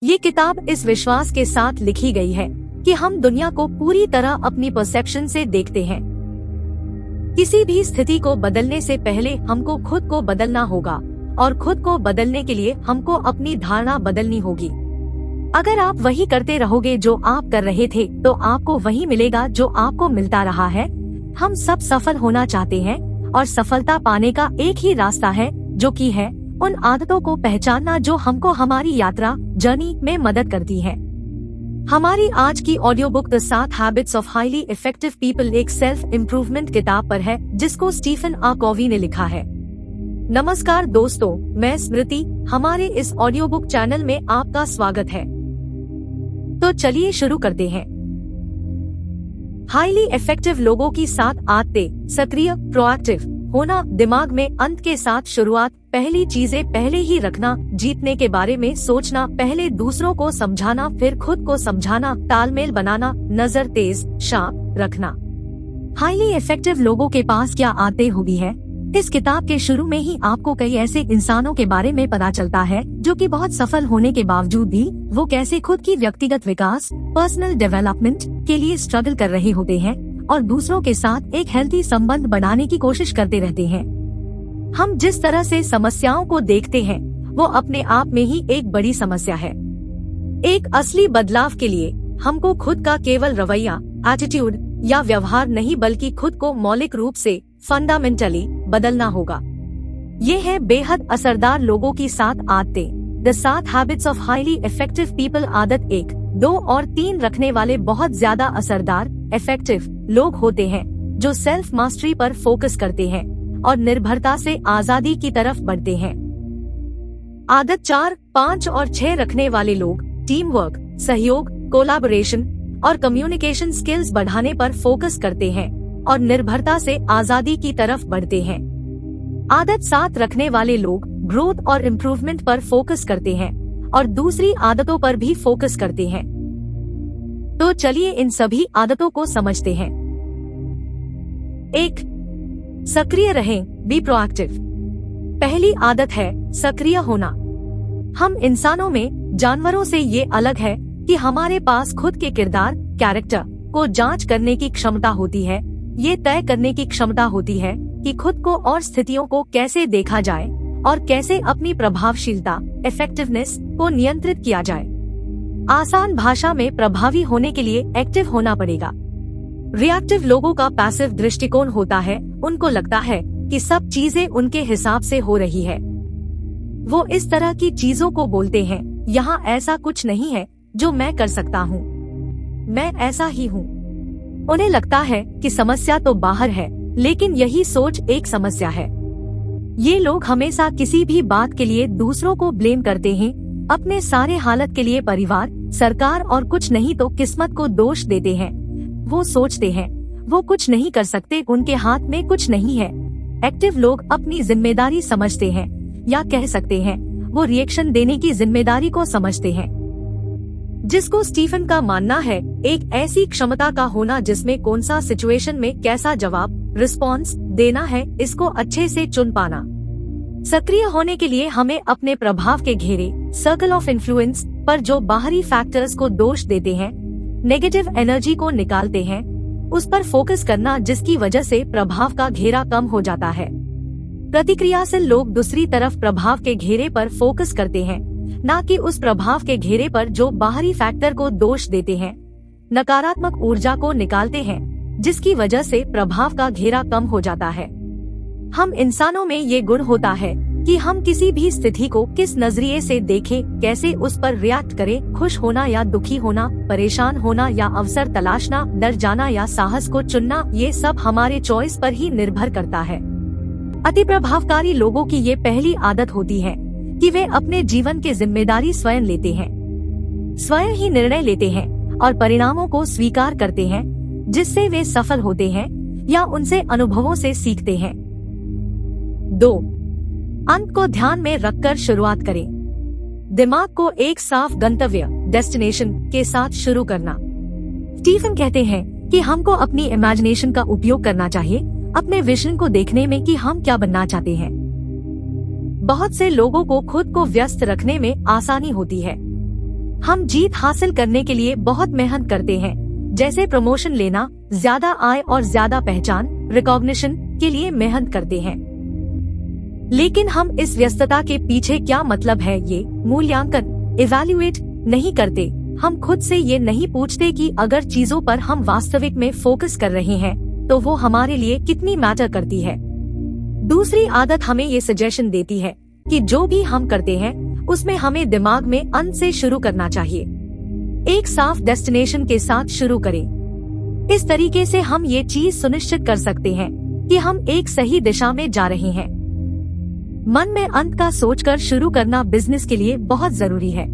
ये किताब इस विश्वास के साथ लिखी गई है कि हम दुनिया को पूरी तरह अपनी परसेप्शन से देखते हैं। किसी भी स्थिति को बदलने से पहले हमको खुद को बदलना होगा और खुद को बदलने के लिए हमको अपनी धारणा बदलनी होगी। अगर आप वही करते रहोगे जो आप कर रहे थे तो आपको वही मिलेगा जो आपको मिलता रहा है। हम सब सफल होना चाहते हैं और सफलता पाने का एक ही रास्ता है, जो कि है उन आदतों को पहचानना जो हमको हमारी यात्रा जर्नी में मदद करती है। हमारी आज की audio book the 7 habits of highly effective people एक सेल्फ इम्प्रूवमेंट किताब पर है, जिसको स्टीफन आर कॉवी ने लिखा है। नमस्कार दोस्तों, मैं स्मृति। हमारे इस ऑडियो बुक चैनल में आपका स्वागत है। तो चलिए शुरू करते हैं। हाईली इफेक्टिव लोगों की 7 आदतें। सक्रिय, प्रोएक्टिव होना, दिमाग में अंत के साथ शुरुआत, पहली चीजें पहले ही रखना, जीतने के बारे में सोचना, पहले दूसरों को समझाना फिर खुद को समझाना, तालमेल बनाना, नजर तेज शार्प रखना। हाईली इफेक्टिव लोगों के पास क्या आदतें होती है? इस किताब के शुरू में ही आपको कई ऐसे इंसानों के बारे में पता चलता है जो कि बहुत सफल होने के बावजूद भी वो कैसे खुद की व्यक्तिगत विकास, पर्सनल डेवलपमेंट के लिए स्ट्रगल कर रहे होते हैं और दूसरों के साथ एक हेल्थी संबंध बनाने की कोशिश करते रहते हैं। हम जिस तरह से समस्याओं को देखते हैं वो अपने आप में ही एक बड़ी समस्या है। एक असली बदलाव के लिए हमको खुद का केवल रवैया, एटीट्यूड या व्यवहार नहीं बल्कि खुद को मौलिक रूप से फंडामेंटली बदलना होगा। ये है बेहद असरदार लोगों की 7 आदतें। The 7 habits of highly effective people. आदत 1, 2 और 3 रखने वाले बहुत ज्यादा असरदार इफेक्टिव लोग होते हैं जो सेल्फ मास्टरी पर फोकस करते हैं और निर्भरता से आजादी की तरफ बढ़ते हैं। आदत 4, 5 और 6 रखने वाले लोग टीम वर्क, सहयोग, कोलैबोरेशन और कम्युनिकेशन स्किल्स बढ़ाने पर फोकस करते हैं और निर्भरता से आजादी की तरफ बढ़ते हैं। आदत 7 रखने वाले लोग ग्रोथ और इम्प्रूवमेंट पर फोकस करते हैं और दूसरी आदतों पर भी फोकस करते हैं। तो चलिए इन सभी आदतों को समझते हैं। 1, सक्रिय रहें, बी प्रोएक्टिव। पहली आदत है सक्रिय होना। हम इंसानों में जानवरों से ये अलग है कि हमारे पास खुद के किरदार, कैरेक्टर को जांच करने की क्षमता होती है। ये तय करने की क्षमता होती है कि खुद को और स्थितियों को कैसे देखा जाए और कैसे अपनी प्रभावशीलता, इफेक्टिवनेस को नियंत्रित किया जाए। आसान भाषा में प्रभावी होने के लिए एक्टिव होना पड़ेगा। रिएक्टिव लोगों का पैसिव दृष्टिकोण होता है। उनको लगता है कि सब चीजें उनके हिसाब से हो रही है। वो इस तरह की चीजों को बोलते हैं, यहाँ ऐसा कुछ नहीं है जो मैं कर सकता हूँ, मैं ऐसा ही हूँ। उन्हें लगता है कि समस्या तो बाहर है, लेकिन यही सोच एक समस्या है। ये लोग हमेशा किसी भी बात के लिए दूसरों को ब्लेम करते हैं, अपने सारे हालत के लिए परिवार, सरकार और कुछ नहीं तो किस्मत को दोष देते हैं। वो सोचते हैं वो कुछ नहीं कर सकते, उनके हाथ में कुछ नहीं है। एक्टिव लोग अपनी जिम्मेदारी समझते हैं, या कह सकते हैं वो रिएक्शन देने की जिम्मेदारी को समझते हैं, जिसको स्टीफन का मानना है एक ऐसी क्षमता का होना जिसमें कौन सा सिचुएशन में कैसा जवाब, रिस्पॉन्स देना है, इसको अच्छे से चुन पाना। सक्रिय होने के लिए हमें अपने प्रभाव के घेरे, सर्कल ऑफ इन्फ्लुएंस पर जो बाहरी फैक्टर्स को दोष देते हैं, नेगेटिव एनर्जी को निकालते हैं, उस पर फोकस करना, जिसकी वजह से प्रभाव का घेरा कम हो जाता है। प्रतिक्रियाशील लोग दूसरी तरफ प्रभाव के घेरे पर फोकस करते हैं, ना कि उस प्रभाव के घेरे पर जो बाहरी फैक्टर को दोष देते हैं। नकारात्मक ऊर्जा को निकालते हैं, जिसकी वजह से प्रभाव का घेरा कम हो जाता है। हम इंसानों में ये गुण होता है कि हम किसी भी स्थिति को किस नजरिए से देखें, कैसे उस पर रिएक्ट करें, खुश होना या दुखी होना, परेशान होना या अवसर तलाशना, डर जाना या साहस को चुनना, ये सब हमारे चॉइस पर ही निर्भर करता है। अति प्रभावकारी लोगों की ये पहली आदत होती है कि वे अपने जीवन की जिम्मेदारी स्वयं लेते हैं, स्वयं ही निर्णय लेते हैं और परिणामों को स्वीकार करते हैं, जिससे वे सफल होते हैं या उनसे अनुभवों से सीखते हैं। 2, अंत को ध्यान में रखकर शुरुआत करें। दिमाग को एक साफ गंतव्य, डेस्टिनेशन के साथ शुरू करना। स्टीफन कहते हैं कि हमको अपनी इमेजिनेशन का उपयोग करना चाहिए, अपने विजन को देखने में कि हम क्या बनना चाहते हैं। बहुत से लोगों को खुद को व्यस्त रखने में आसानी होती है। हम जीत हासिल करने के लिए बहुत मेहनत करते हैं, जैसे प्रमोशन लेना, ज्यादा आय और ज्यादा पहचान, रिकॉग्निशन के लिए मेहनत करते हैं। लेकिन हम इस व्यस्तता के पीछे क्या मतलब है ये मूल्यांकन इवैल्यूएट नहीं करते। हम खुद से ये नहीं पूछते कि अगर चीजों पर हम वास्तविक में फोकस कर रहे हैं तो वो हमारे लिए कितनी मैटर करती है। दूसरी आदत हमें ये सजेशन देती है कि जो भी हम करते हैं उसमें हमें दिमाग में अंत से शुरू करना चाहिए। एक साफ डेस्टिनेशन के साथ शुरू करें। इस तरीके से हम ये चीज सुनिश्चित कर सकते हैं कि हम एक सही दिशा में जा रहे हैं। मन में अंत का सोचकर शुरू करना बिजनेस के लिए बहुत जरूरी है।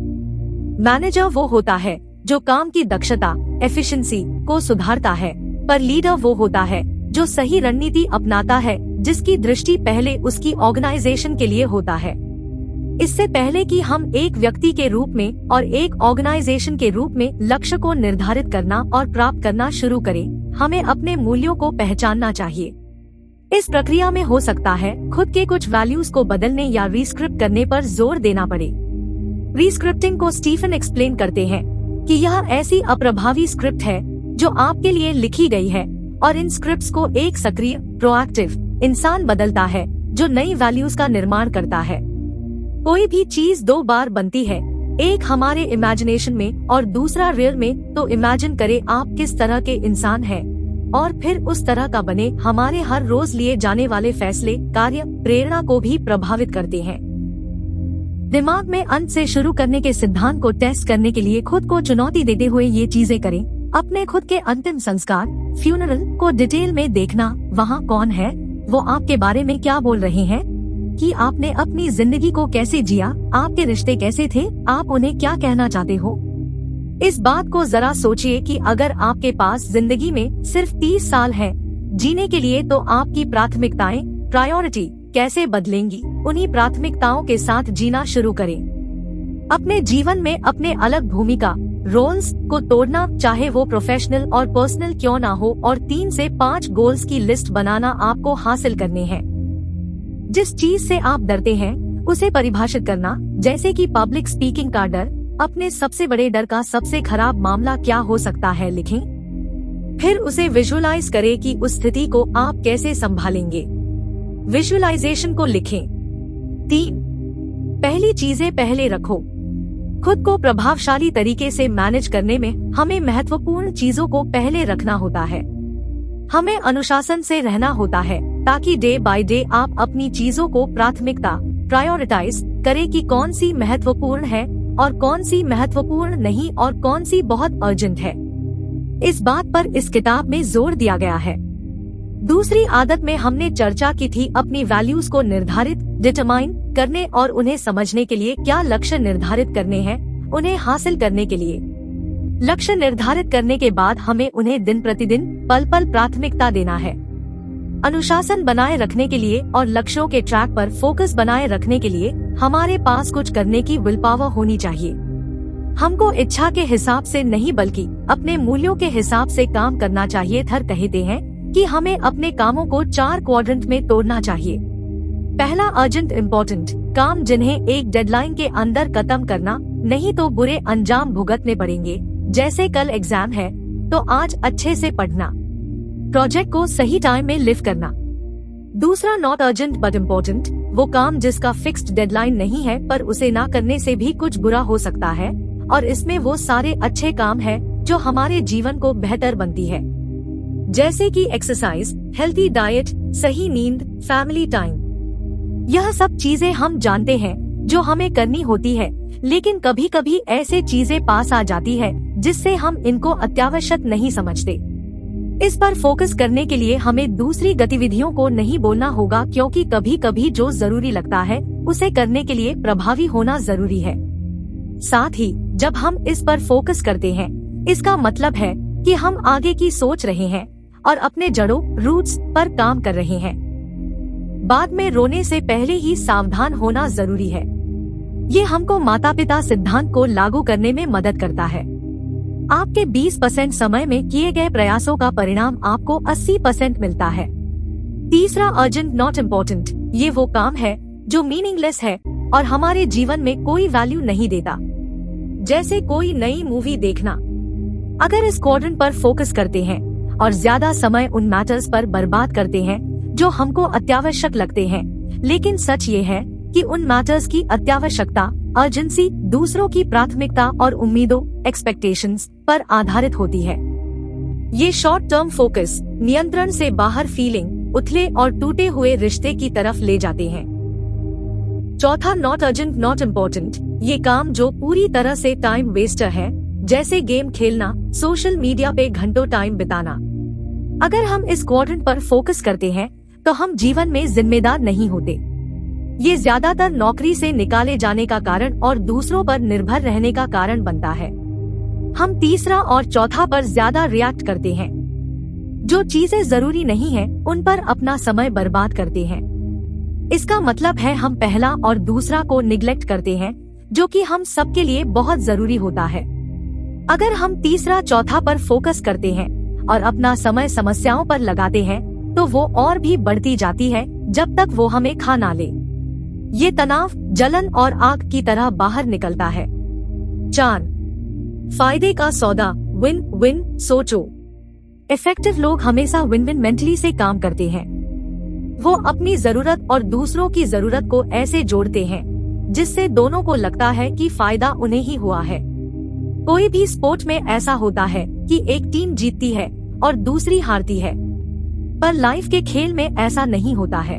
मैनेजर वो होता है जो काम की दक्षता एफिशिएंसी को सुधारता है, पर लीडर वो होता है जो सही रणनीति अपनाता है, जिसकी दृष्टि पहले उसकी ऑर्गेनाइजेशन के लिए होता है। इससे पहले कि हम एक व्यक्ति के रूप में और एक ऑर्गेनाइजेशन के रूप में लक्ष्य को निर्धारित करना और प्राप्त करना शुरू करें, हमें अपने मूल्यों को पहचानना चाहिए। इस प्रक्रिया में हो सकता है खुद के कुछ वैल्यूज को बदलने या रीस्क्रिप्ट करने पर जोर देना पड़े। रीस्क्रिप्टिंग को स्टीफन एक्सप्लेन करते हैं कि यह ऐसी अप्रभावी स्क्रिप्ट है जो आपके लिए लिखी गई है, और इन स्क्रिप्ट्स को एक सक्रिय प्रोएक्टिव इंसान बदलता है जो नई वैल्यूज का निर्माण करता है। कोई भी चीज दो बार बनती है, एक हमारे इमेजिनेशन में और दूसरा रियल में। तो इमेजिन करें आप किस तरह के इंसान हैं और फिर उस तरह का बने। हमारे हर रोज लिए जाने वाले फैसले कार्य प्रेरणा को भी प्रभावित करते हैं। दिमाग में अंत से शुरू करने के सिद्धांत को टेस्ट करने के लिए खुद को चुनौती देते हुए ये चीजें करें। अपने खुद के अंतिम संस्कार फ्यूनरल को डिटेल में देखना। वहाँ कौन है, वो आपके बारे में क्या बोल रहे हैं, कि आपने अपनी जिंदगी को कैसे जिया, आपके रिश्ते कैसे थे, आप उन्हें क्या कहना चाहते हो। इस बात को जरा सोचिए कि अगर आपके पास जिंदगी में सिर्फ 30 साल है जीने के लिए, तो आपकी प्राथमिकताएं प्रायोरिटी कैसे बदलेंगी। उन्हीं प्राथमिकताओं के साथ जीना शुरू करें। अपने जीवन में अपने अलग भूमिका रोल्स को तोड़ना, चाहे वो प्रोफेशनल और पर्सनल क्यों ना हो, और 3 से 5 गोल्स की लिस्ट बनाना आपको हासिल करने हैं। जिस चीज से आप डरते हैं उसे परिभाषित करना, जैसे कि पब्लिक स्पीकिंग का डर। अपने सबसे बड़े डर का सबसे खराब मामला क्या हो सकता है लिखें। फिर उसे विजुअलाइज करें कि उस स्थिति को आप कैसे संभालेंगे। विजुअलाइजेशन को लिखें। 3, पहली चीजें पहले रखो। खुद को प्रभावशाली तरीके से मैनेज करने में हमें महत्वपूर्ण चीजों को पहले रखना होता है। हमें अनुशासन से रहना होता है ताकि डे बाय डे आप अपनी चीजों को प्राथमिकता प्रायोरिटाइज करें कि कौन सी महत्वपूर्ण है और कौन सी महत्वपूर्ण नहीं, और कौन सी बहुत अर्जेंट है। इस बात पर इस किताब में जोर दिया गया है। दूसरी आदत में हमने चर्चा की थी अपनी वैल्यूज को निर्धारित डिटरमाइन करने और उन्हें समझने के लिए क्या लक्ष्य निर्धारित करने हैं। उन्हें हासिल करने के लिए लक्ष्य निर्धारित करने के बाद हमें उन्हें दिन प्रतिदिन पल पल प्राथमिकता देना है। अनुशासन बनाए रखने के लिए और लक्ष्यों के ट्रैक पर फोकस बनाए रखने के लिए हमारे पास कुछ करने की विल पावर होनी चाहिए। हमको इच्छा के हिसाब से नहीं बल्कि अपने मूल्यों के हिसाब से काम करना चाहिए। थर कहते हैं कि हमें अपने कामों को 4 क्वाड्रेंट में तोड़ना चाहिए। पहला अर्जेंट इम्पोर्टेंट काम, जिन्हें एक डेडलाइन के अंदर खत्म करना, नहीं तो बुरे अंजाम भुगतने पड़ेंगे। जैसे कल एग्जाम है तो आज अच्छे से पढ़ना, प्रोजेक्ट को सही टाइम में लिफ्ट करना। दूसरा नॉट अर्जेंट बट इम्पोर्टेंट, वो काम जिसका फिक्स्ड डेडलाइन नहीं है पर उसे ना करने से भी कुछ बुरा हो सकता है, और इसमें वो सारे अच्छे काम है जो हमारे जीवन को बेहतर बनती है, जैसे कि एक्सरसाइज, हेल्थी डाइट, सही नींद, फैमिली टाइम। यह सब चीजें हम जानते हैं जो हमें करनी होती है, लेकिन कभी कभी ऐसे चीजें पास आ जाती है जिससे हम इनको अत्यावश्यक नहीं समझते। इस पर फोकस करने के लिए हमें दूसरी गतिविधियों को नहीं बोलना होगा, क्योंकि कभी कभी जो जरूरी लगता है उसे करने के लिए प्रभावी होना जरूरी है। साथ ही जब हम इस पर फोकस करते हैं, इसका मतलब है कि हम आगे की सोच रहे हैं और अपने जड़ों रूट्स पर काम कर रहे हैं। बाद में रोने से पहले ही सावधान होना जरूरी है। ये हमको माता पिता सिद्धांत को लागू करने में मदद करता है। आपके 20% समय में किए गए प्रयासों का परिणाम आपको 80% मिलता है। तीसरा अर्जेंट नॉट इम्पोर्टेंट, ये वो काम है जो मीनिंगलेस है और हमारे जीवन में कोई वैल्यू नहीं देता। जैसे कोई नई मूवी देखना। अगर इस क्वाड्रेंट पर फोकस करते हैं और ज्यादा समय उन मैटर्स पर बर्बाद करते हैं जो हमको अत्यावश्यक लगते हैं, लेकिन सच ये है कि उन मैटर्स की अत्यावश्यकता, अर्जेंसी दूसरों की प्राथमिकता और उम्मीदों, एक्सपेक्टेशंस पर आधारित होती है। ये शॉर्ट टर्म फोकस नियंत्रण से बाहर फीलिंग, उथले और टूटे हुए रिश्ते की तरफ ले जाते हैं। चौथा, नॉट अर्जेंट नॉट इम्पोर्टेंट। ये काम जो पूरी तरह से टाइम वेस्टर है, जैसे गेम खेलना, सोशल मीडिया पे घंटों टाइम बिताना। अगर हम इस क्वाड्रेंट पर फोकस करते हैं तो हम जीवन में जिम्मेदार नहीं होते। ये ज्यादातर नौकरी से निकाले जाने का कारण और दूसरों पर निर्भर रहने का कारण बनता है। हम तीसरा और चौथा पर ज्यादा रिएक्ट करते हैं। जो चीजें जरूरी नहीं है उन पर अपना समय बर्बाद करते हैं। इसका मतलब है हम पहला और दूसरा को निग्लेक्ट करते हैं, जो कि हम सबके लिए बहुत जरूरी होता है। अगर हम तीसरा चौथा पर फोकस करते हैं और अपना समय समस्याओं पर लगाते हैं तो वो और भी बढ़ती जाती है जब तक वो हमें खा ना ले। ये तनाव जलन और आग की तरह बाहर निकलता है। 4, फायदे का सौदा, विन विन सोचो। इफेक्टिव लोग हमेशा विन विन मेंटली से काम करते हैं। वो अपनी जरूरत और दूसरों की जरूरत को ऐसे जोड़ते हैं जिससे दोनों को लगता है कि फायदा उन्हें ही हुआ है। कोई भी स्पोर्ट में ऐसा होता है कि एक टीम जीतती है और दूसरी हारती है, पर लाइफ के खेल में ऐसा नहीं होता है।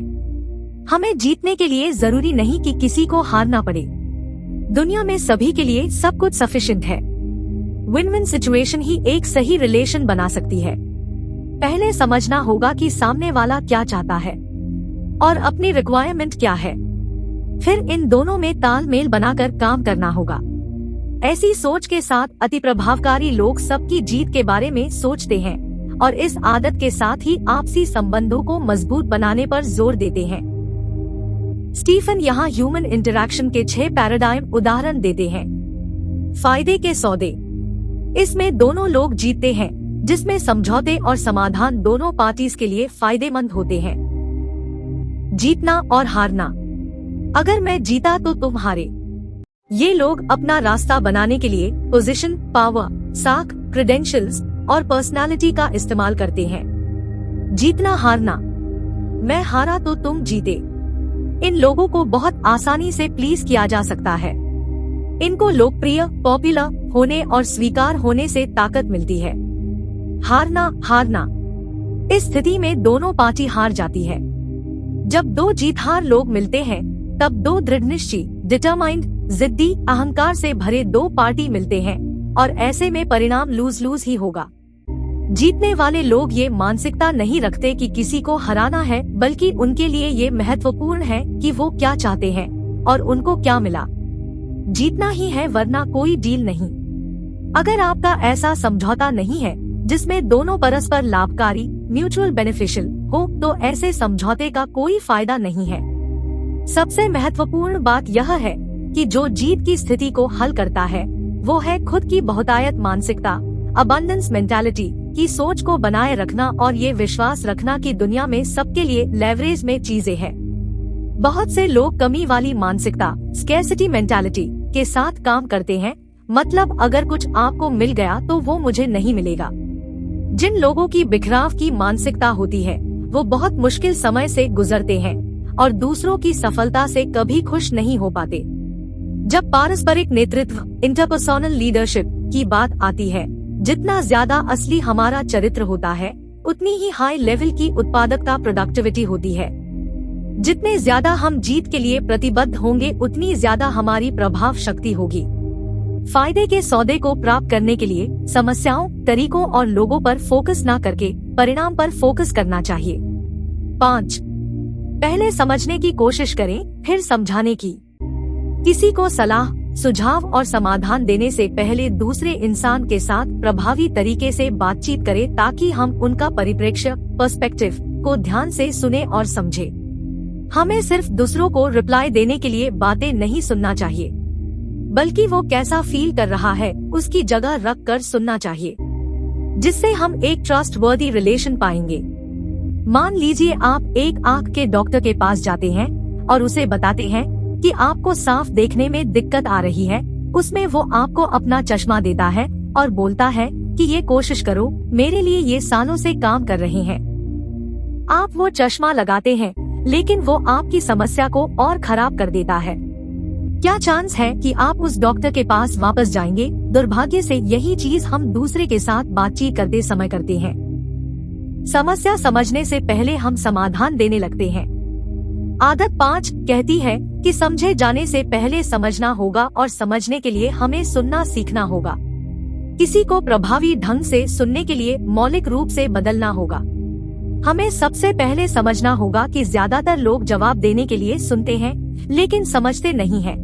हमें जीतने के लिए जरूरी नहीं कि किसी को हारना पड़े। दुनिया में सभी के लिए सब कुछ सफिशिएंट है। विन विन सिचुएशन ही एक सही रिलेशन बना सकती है। पहले समझना होगा कि सामने वाला क्या चाहता है और अपनी रिक्वायरमेंट क्या है, फिर इन दोनों में तालमेल बनाकर काम करना होगा। ऐसी सोच के साथ अति प्रभावकारी लोग सबकी जीत के बारे में सोचते हैं और इस आदत के साथ ही आपसी संबंधों को मजबूत बनाने पर जोर देते हैं। स्टीफन यहाँ ह्यूमन इंटरैक्शन के 6 पैराडाइम उदाहरण देते हैं। फायदे के सौदे, इसमें दोनों लोग जीतते हैं, जिसमें समझौते और समाधान दोनों पार्टीज के लिए फायदेमंद होते हैं। जीतना और हारना, अगर मैं जीता तो तुम हारे। ये लोग अपना रास्ता बनाने के लिए पोजीशन, पावर, साख, क्रेडेंशियल्स और पर्सनालिटी का इस्तेमाल करते हैं। जीतना हारना, मैं हारा तो तुम जीते। इन लोगों को बहुत आसानी से प्लीज किया जा सकता है। इनको लोकप्रिय, पॉपुलर होने और स्वीकार होने से ताकत मिलती है। हारना हारना, इस स्थिति में दोनों पार्टी हार जाती है। जब दो जीतहार लोग मिलते हैं तब दो दृढ़निश्चयी, डिटरमाइंड, जिद्दी, अहंकार से भरे दो पार्टी मिलते हैं और ऐसे में परिणाम लूज लूज ही होगा। जीतने वाले लोग ये मानसिकता नहीं रखते कि किसी को हराना है, बल्कि उनके लिए ये महत्वपूर्ण है कि वो क्या चाहते हैं और उनको क्या मिला। जीतना ही है, वरना कोई डील नहीं। अगर आपका ऐसा समझौता नहीं है जिसमें दोनों परस्पर लाभकारी, म्यूचुअल बेनिफिशियल हो, तो ऐसे समझौते का कोई फायदा नहीं है। सबसे महत्वपूर्ण बात यह है कि जो जीत की स्थिति को हल करता है वो है खुद की बहुतायत मानसिकता, अबंडेंस मेंटालिटी की सोच को बनाए रखना और ये विश्वास रखना कि दुनिया में सबके लिए लेवरेज में चीजें हैं। बहुत से लोग कमी वाली मानसिकता, स्कैर्सिटी मेंटालिटी के साथ काम करते हैं, मतलब अगर कुछ आपको मिल गया तो वो मुझे नहीं मिलेगा। जिन लोगों की बिखराव की मानसिकता होती है वो बहुत मुश्किल समय से गुजरते हैं और दूसरों की सफलता से कभी खुश नहीं हो पाते। जब पारस्परिक नेतृत्व, इंटरपर्सनल लीडरशिप की बात आती है, जितना ज्यादा असली हमारा चरित्र होता है उतनी ही हाई लेवल की उत्पादकता, प्रोडक्टिविटी होती है। जितने ज्यादा हम जीत के लिए प्रतिबद्ध होंगे उतनी ज्यादा हमारी प्रभाव शक्ति होगी। फायदे के सौदे को प्राप्त करने के लिए समस्याओं, तरीकों और लोगों पर फोकस न करके परिणाम पर फोकस करना चाहिए। 5, पहले समझने की कोशिश करें, फिर समझाने की। किसी को सलाह, सुझाव और समाधान देने से पहले दूसरे इंसान के साथ प्रभावी तरीके से बातचीत करें ताकि हम उनका परिप्रेक्ष्य, पर्सपेक्टिव को ध्यान से सुने और समझे। हमें सिर्फ दूसरों को रिप्लाई देने के लिए बातें नहीं सुनना चाहिए, बल्कि वो कैसा फील कर रहा है उसकी जगह रख कर सुनना चाहिए, जिससे हम एक ट्रस्टवर्दी रिलेशन पाएंगे। मान लीजिए आप एक आँख के डॉक्टर के पास जाते हैं और उसे बताते हैं कि आपको साफ देखने में दिक्कत आ रही है, उसमें वो आपको अपना चश्मा देता है और बोलता है कि ये कोशिश करो, मेरे लिए ये सालों से काम कर रहे हैं। आप वो चश्मा लगाते हैं, लेकिन वो आपकी समस्या को और खराब कर देता है। क्या चांस है कि आप उस डॉक्टर के पास वापस जाएंगे? दुर्भाग्य से यही चीज हम दूसरे के साथ बातचीत करते समय करते हैं। समस्या समझने से पहले हम समाधान देने लगते हैं। आदत 5 कहती है कि समझे जाने से पहले समझना होगा और समझने के लिए हमें सुनना सीखना होगा। किसी को प्रभावी ढंग से सुनने के लिए मौलिक रूप से बदलना होगा। हमें सबसे पहले समझना होगा कि ज्यादातर लोग जवाब देने के लिए सुनते हैं, लेकिन समझते नहीं हैं।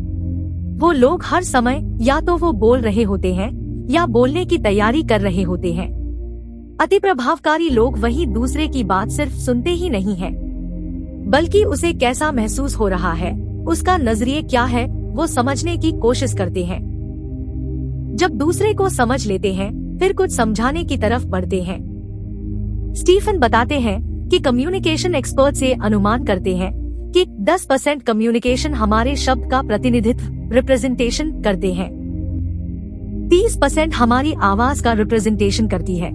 वो लोग हर समय या तो वो बोल रहे होते हैं या बोलने की तैयारी कर रहे होते हैं। अति प्रभावकारी लोग वही दूसरे की बात सिर्फ सुनते ही नहीं हैं, बल्कि उसे कैसा महसूस हो रहा है, उसका नजरिए क्या है, वो समझने की कोशिश करते हैं। जब दूसरे को समझ लेते हैं, फिर कुछ समझाने की तरफ बढ़ते हैं। स्टीफन बताते हैं कि कम्युनिकेशन एक्सपर्ट से अनुमान करते हैं कि 10% कम्युनिकेशन हमारे शब्द का प्रतिनिधित्व रिप्रेजेंटेशन करते हैं, 30% हमारी आवाज का रिप्रेजेंटेशन करती है,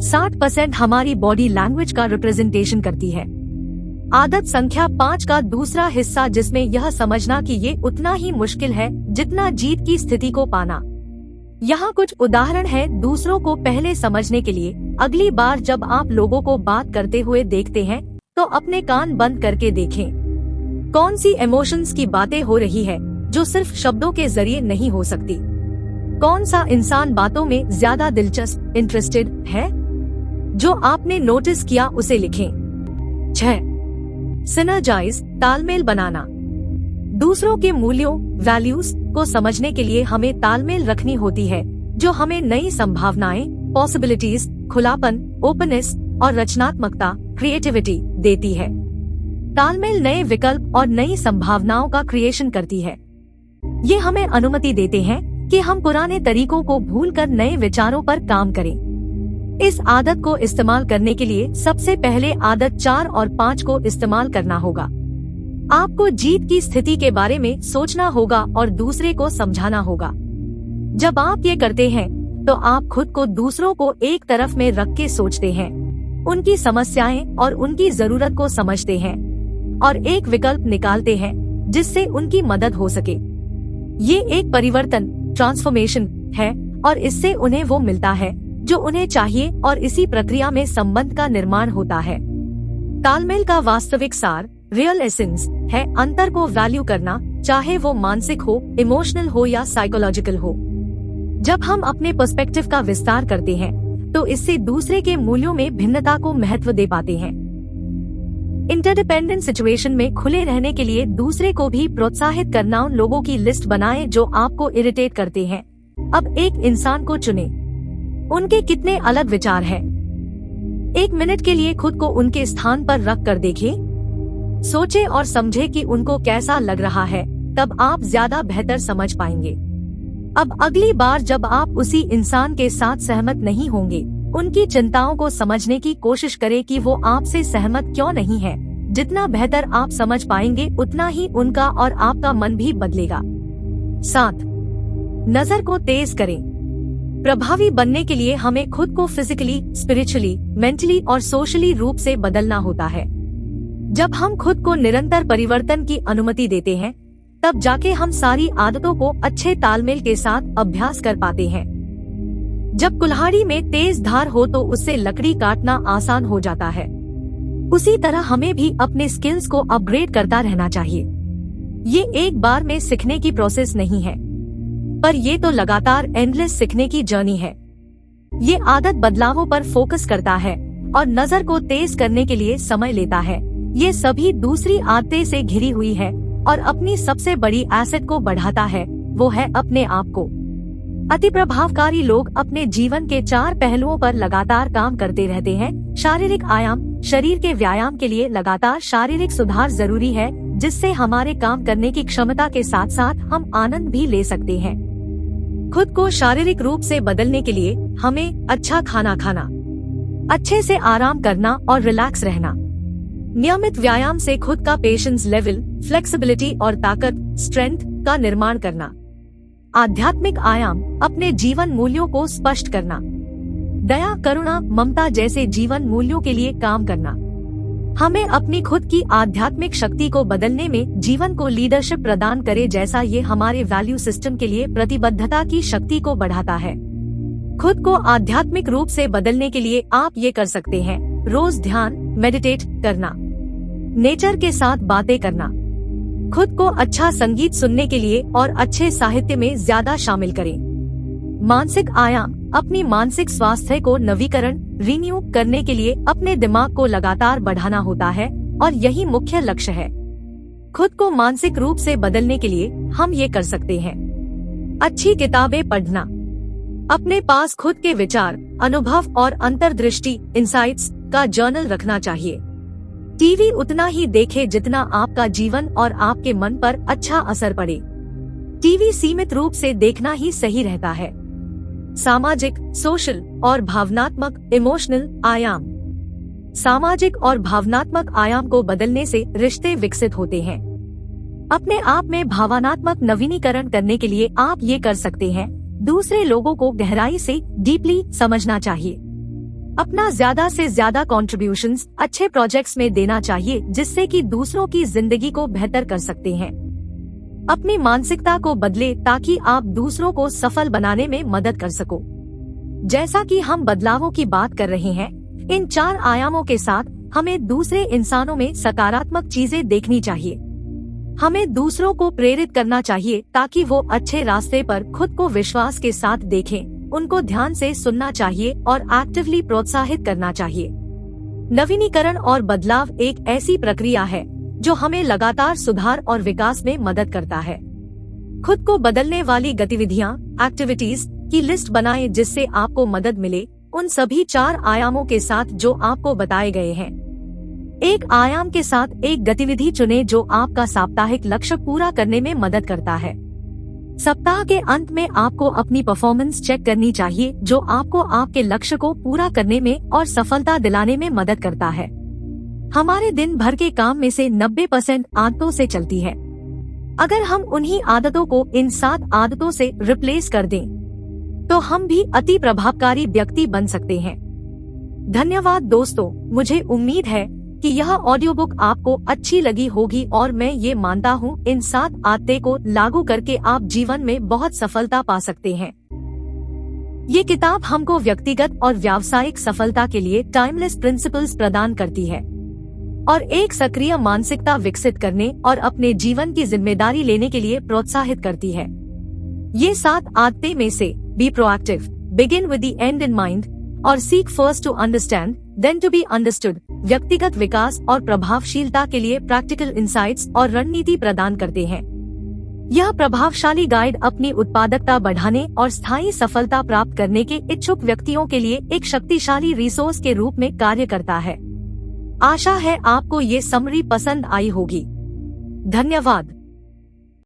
60% हमारी बॉडी लैंग्वेज का रिप्रेजेंटेशन करती है। आदत संख्या 5 का दूसरा हिस्सा, जिसमें यह समझना कि ये उतना ही मुश्किल है जितना जीत की स्थिति को पाना। यहाँ कुछ उदाहरण है दूसरों को पहले समझने के लिए। अगली बार जब आप लोगों को बात करते हुए देखते हैं, तो अपने कान बंद करके देखें। कौन सी इमोशंस की बातें हो रही है जो सिर्फ शब्दों के जरिए नहीं हो सकती? कौन सा इंसान बातों में ज्यादा दिलचस्प इंटरेस्टेड है? जो आपने नोटिस किया उसे लिखें। 6. सिनर्जाइज, तालमेल बनाना। दूसरों के मूल्यों वैल्यूज को समझने के लिए हमें तालमेल रखनी होती है, जो हमें नई संभावनाएं, पॉसिबिलिटीज, खुलापन, ओपननेस और रचनात्मकता, क्रिएटिविटी देती है। तालमेल नए विकल्प और नई संभावनाओं का क्रिएशन करती है। ये हमें अनुमति देते हैं कि हम पुराने तरीकों को भूलकर नए विचारों पर काम करें। इस आदत को इस्तेमाल करने के लिए सबसे पहले आदत 4 और 5 को इस्तेमाल करना होगा। आपको जीत की स्थिति के बारे में सोचना होगा और दूसरे को समझाना होगा। जब आप ये करते हैं, तो आप खुद को दूसरों को एक तरफ में रख के सोचते हैं, उनकी समस्याएं और उनकी जरूरत को समझते हैं और एक विकल्प निकालते हैं जिससे उनकी मदद हो सके। ये एक परिवर्तन, ट्रांसफॉर्मेशन है और इससे उन्हें वो मिलता है जो उन्हें चाहिए और इसी प्रक्रिया में संबंध का निर्माण होता है। तालमेल का वास्तविक सार, रियल एसेंस, है अंतर को वैल्यू करना, चाहे वो मानसिक हो, इमोशनल हो या साइकोलॉजिकल हो। जब हम अपने पर्सपेक्टिव का विस्तार करते हैं, तो इससे दूसरे के मूल्यों में भिन्नता को महत्व दे पाते हैं। इंटरडिपेंडेंट सिचुएशन में खुले रहने के लिए दूसरे को भी प्रोत्साहित करना। उन लोगों की लिस्ट बनाएं जो आपको इरिटेट करते हैं। अब एक इंसान को चुनें, उनके कितने अलग विचार हैं। 1 मिनट के लिए खुद को उनके स्थान पर रख कर देखें, सोचें और समझें कि उनको कैसा लग रहा है, तब आप ज्यादा बेहतर समझ पाएंगे। अब अगली बार जब आप उसी इंसान के साथ सहमत नहीं होंगे, उनकी चिंताओं को समझने की कोशिश करें कि वो आपसे सहमत क्यों नहीं है। जितना बेहतर आप समझ पाएंगे, उतना ही उनका और आपका मन भी बदलेगा। 7. नजर को तेज करें। प्रभावी बनने के लिए हमें खुद को फिजिकली, स्पिरिचुअली, मेंटली और सोशली रूप से बदलना होता है। जब हम खुद को निरंतर परिवर्तन की अनुमति देते हैं, तब जाके हम सारी आदतों को अच्छे तालमेल के साथ अभ्यास कर पाते हैं। जब कुल्हाड़ी में तेज धार हो तो उससे लकड़ी काटना आसान हो जाता है। उसी तरह हमें भी अपने स्किल्स को अपग्रेड करता रहना चाहिए। ये एक बार में सीखने की प्रोसेस नहीं है, पर ये तो लगातार एंडलेस सीखने की जर्नी है। ये आदत बदलावों पर फोकस करता है और नजर को तेज करने के लिए समय लेता है। ये सभी दूसरी आदतें से घिरी हुई है और अपनी सबसे बड़ी एसेट को बढ़ाता है, वो है अपने आप को। अति प्रभावकारी लोग अपने जीवन के 4 पहलुओं पर लगातार काम करते रहते हैं। शारीरिक आयाम, शरीर के व्यायाम के लिए लगातार शारीरिक सुधार जरूरी है, जिससे हमारे काम करने की क्षमता के साथ साथ हम आनंद भी ले सकते हैं। खुद को शारीरिक रूप से बदलने के लिए हमें अच्छा खाना खाना, अच्छे से आराम करना और रिलैक्स रहना। नियमित व्यायाम से खुद का पेशेंस लेवल, फ्लेक्सिबिलिटी और ताकत, स्ट्रेंथ का निर्माण करना। आध्यात्मिक आयाम, अपने जीवन मूल्यों को स्पष्ट करना। दया, करुणा, ममता जैसे जीवन मूल्यों के लिए काम करना हमें अपनी खुद की आध्यात्मिक शक्ति को बदलने में जीवन को लीडरशिप प्रदान करे, जैसा ये हमारे वैल्यू सिस्टम के लिए प्रतिबद्धता की शक्ति को बढ़ाता है। खुद को आध्यात्मिक रूप से बदलने के लिए आप ये कर सकते हैं: रोज ध्यान, मेडिटेट करना, नेचर के साथ बातें करना, खुद को अच्छा संगीत सुनने के लिए और अच्छे साहित्य में ज्यादा शामिल करें। मानसिक आयाम, अपनी मानसिक स्वास्थ्य को नवीकरण रिन्यू करने के लिए अपने दिमाग को लगातार बढ़ाना होता है और यही मुख्य लक्ष्य है। खुद को मानसिक रूप से बदलने के लिए हम ये कर सकते हैं: अच्छी किताबें पढ़ना, अपने पास खुद के विचार, अनुभव और अंतर्दृष्टि इंसाइट्स का जर्नल रखना चाहिए। टीवी उतना ही देखें जितना आपका जीवन और आपके मन पर अच्छा असर पड़े। टीवी सीमित रूप से देखना ही सही रहता है। सामाजिक, सोशल और भावनात्मक इमोशनल आयाम, सामाजिक और भावनात्मक आयाम को बदलने से रिश्ते विकसित होते हैं। अपने आप में भावनात्मक नवीनीकरण करने के लिए आप ये कर सकते हैं: दूसरे लोगों को गहराई से डीपली समझना चाहिए, अपना ज्यादा से ज्यादा कॉन्ट्रीब्यूशंस अच्छे प्रोजेक्ट्स में देना चाहिए जिससे कि दूसरों की जिंदगी को बेहतर कर सकते हैं। अपनी मानसिकता को बदले ताकि आप दूसरों को सफल बनाने में मदद कर सको। जैसा कि हम बदलावों की बात कर रहे हैं, इन 4 आयामों के साथ हमें दूसरे इंसानों में सकारात्मक चीजें देखनी चाहिए। हमें दूसरों को प्रेरित करना चाहिए ताकि वो अच्छे रास्ते पर खुद को विश्वास के साथ देखें। उनको ध्यान से सुनना चाहिए और एक्टिवली प्रोत्साहित करना चाहिए। नवीनीकरण और बदलाव एक ऐसी प्रक्रिया है जो हमें लगातार सुधार और विकास में मदद करता है। खुद को बदलने वाली गतिविधियाँ एक्टिविटीज की लिस्ट बनाएं जिससे आपको मदद मिले उन सभी 4 आयामों के साथ जो आपको बताए गए हैं। एक आयाम के साथ एक गतिविधि चुनें जो आपका साप्ताहिक लक्ष्य पूरा करने में मदद करता है। सप्ताह के अंत में आपको अपनी परफॉर्मेंस चेक करनी चाहिए जो आपको आपके लक्ष्य को पूरा करने में और सफलता दिलाने में मदद करता है। हमारे दिन भर के काम में से 90% आदतों से चलती है। अगर हम उन्हीं आदतों को इन 7 आदतों से रिप्लेस कर दें तो हम भी अति प्रभावकारी व्यक्ति बन सकते हैं। धन्यवाद दोस्तों, मुझे उम्मीद है कि यह ऑडियो बुक आपको अच्छी लगी होगी और मैं ये मानता हूँ इन 7 आदतें को लागू करके आप जीवन में बहुत सफलता पा सकते हैं। ये किताब हमको व्यक्तिगत और व्यावसायिक सफलता के लिए टाइमलेस प्रिंसिपल्स प्रदान करती है और एक सक्रिय मानसिकता विकसित करने और अपने जीवन की जिम्मेदारी लेने के लिए प्रोत्साहित करती है। ये 7 आदतें में से be proactive, begin with the end in mind और seek first to understand then to be understood व्यक्तिगत विकास और प्रभावशीलता के लिए प्रैक्टिकल इंसाइट्स और रणनीति प्रदान करते हैं। यह प्रभावशाली गाइड अपनी उत्पादकता बढ़ाने और स्थायी सफलता प्राप्त करने के इच्छुक व्यक्तियों के लिए एक शक्तिशाली रिसोर्स के रूप में कार्य करता है। आशा है आपको ये समरी पसंद आई होगी। धन्यवाद।